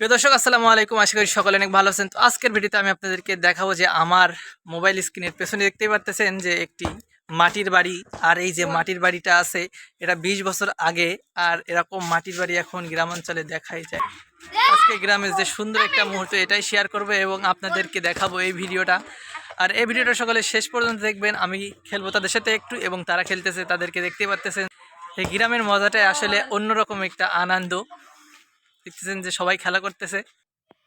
প্রিয় দর্শক আসসালামু আলাইকুম, আশা করি সকলে অনেক ভালো আছেন। তো আজকের ভিডিওতে আমি আপনাদেরকে দেখাবো যে আমার মোবাইল স্ক্রিনের পেছনে দেখতেই পারতেছেন যে একটি মাটির বাড়ি। আর এই যে মাটির বাড়িটা আছে এটা 20 বছর আগে, আর এরকম মাটির বাড়ি এখন গ্রামাঞ্চলে দেখাই যায়। আজকে গ্রামের যে সুন্দর একটা মুহূর্ত এটাই শেয়ার করবো এবং আপনাদেরকে দেখাবো এই ভিডিওটা। আর এই ভিডিওটা সকলে শেষ পর্যন্ত দেখবেন। আমি খেলবো তাদের সাথে একটু এবং তারা খেলতেছে, তাদেরকে দেখতেই পারতেছেন। এই গ্রামের মজাটাই আসলে অন্যরকম একটা আনন্দ। দেখতেছেন যে সবাই খেলা করতেছে।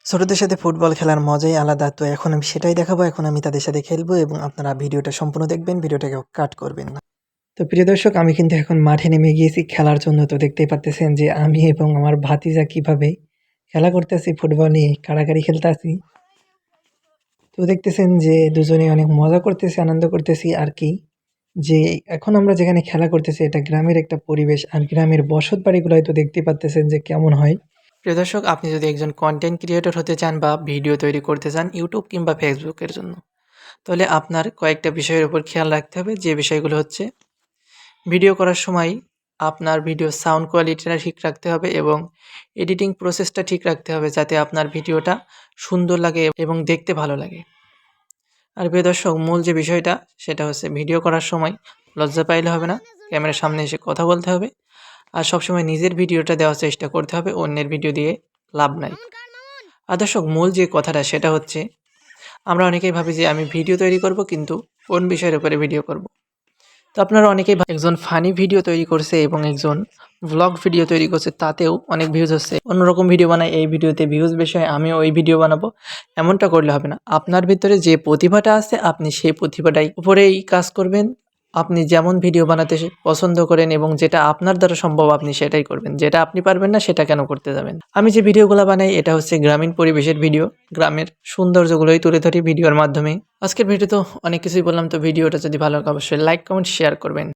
ছোটদের সাথে ফুটবল খেলার মজাই আলাদা। তো এখন আমি সেটাই দেখাবো। এখন আমি তাদের সাথে খেলবো এবং আপনারা ভিডিওটা সম্পূর্ণ দেখবেন, ভিডিওটাকে কাট করবেন না। তো প্রিয় দর্শক, আমি কিন্তু এখন মাঠে নেমে গিয়েছি খেলার জন্য। তো দেখতেই পারতেছেন যে আমি এবং আমার ভাতিজা কিভাবে খেলা করতেছি, ফুটবল নিয়ে কাড়াকাড়ি খেলতেছি। তো দেখতেছেন যে দুজনে অনেক মজা করতেছি, আনন্দ করতেছি আর কি। যে এখন আমরা যেখানে খেলা করতেছি এটা গ্রামের একটা পরিবেশ, আর গ্রামের বসত বাড়িগুলোয় তো দেখতে পাচ্তেছেন যে কেমন হয়। প্রিয় দর্শক, আপনি যদি একজন কন্টেন্ট ক্রিয়েটর হতে চান বা ভিডিও তৈরি করতে চান ইউটিউব কিংবা ফেসবুকের জন্য, তাহলে আপনার কয়েকটা বিষয়ের উপর খেয়াল রাখতে হবে। যে বিষয়গুলো হচ্ছে, ভিডিও করার সময় আপনার ভিডিও সাউন্ড কোয়ালিটিটা ঠিক রাখতে হবে এবং এডিটিং প্রসেসটা ঠিক রাখতে হবে, যাতে আপনার ভিডিওটা সুন্দর লাগে এবং দেখতে ভালো লাগে। আর প্রিয় দর্শক, মূল যে বিষয়টা সেটা হচ্ছে ভিডিও করার সময় লজ্জা পাইলে হবে না, ক্যামেরার সামনে এসে কথা বলতে হবে। আর সবসময় নিজের ভিডিওটা দেওয়ার চেষ্টা করতে হবে, অন্যের ভিডিও দিয়ে লাভ নাই। আর দর্শক, মূল যে কথাটা সেটা হচ্ছে, আমরা অনেকেই ভাবি যে আমি ভিডিও তৈরি করব, কিন্তু কোন বিষয়ের উপরে ভিডিও করব। তো আপনারা অনেকেই একজন ফানি ভিডিও তৈরি করছে এবং একজন ভ্লগ ভিডিও তৈরি করছে, তাতেও অনেক ভিউজ হচ্ছে। অন্যরকম ভিডিও বানায়, এই ভিডিওতে ভিউজ বেশি হয়, আমিও ওই ভিডিও বানাবো, এমনটা করলে হবে না। আপনার ভিতরে যে প্রতিভাটা আছে আপনি সেই প্রতিভাটাই উপরেই কাজ করবেন। আপনি যেমন ভিডিও বানাতে পছন্দ করেন এবং যেটা আপনার দ্বারা সম্ভব আপনি সেটাই করবেন। যেটা আপনি পারবেন না সেটা কেন করতে যাবেন। আমি যে ভিডিওগুলো বানাই এটা হচ্ছে গ্রামীণ পরিবেশের ভিডিও, গ্রামের সৌন্দর্যগুলোই তুলে ধরি ভিডিওর মাধ্যমে। আজকের ভিডিও তো অনেক কিছুই বললাম। তো ভিডিওটা যদি ভালো লাগে অবশ্যই লাইক, কমেন্ট, শেয়ার করবেন।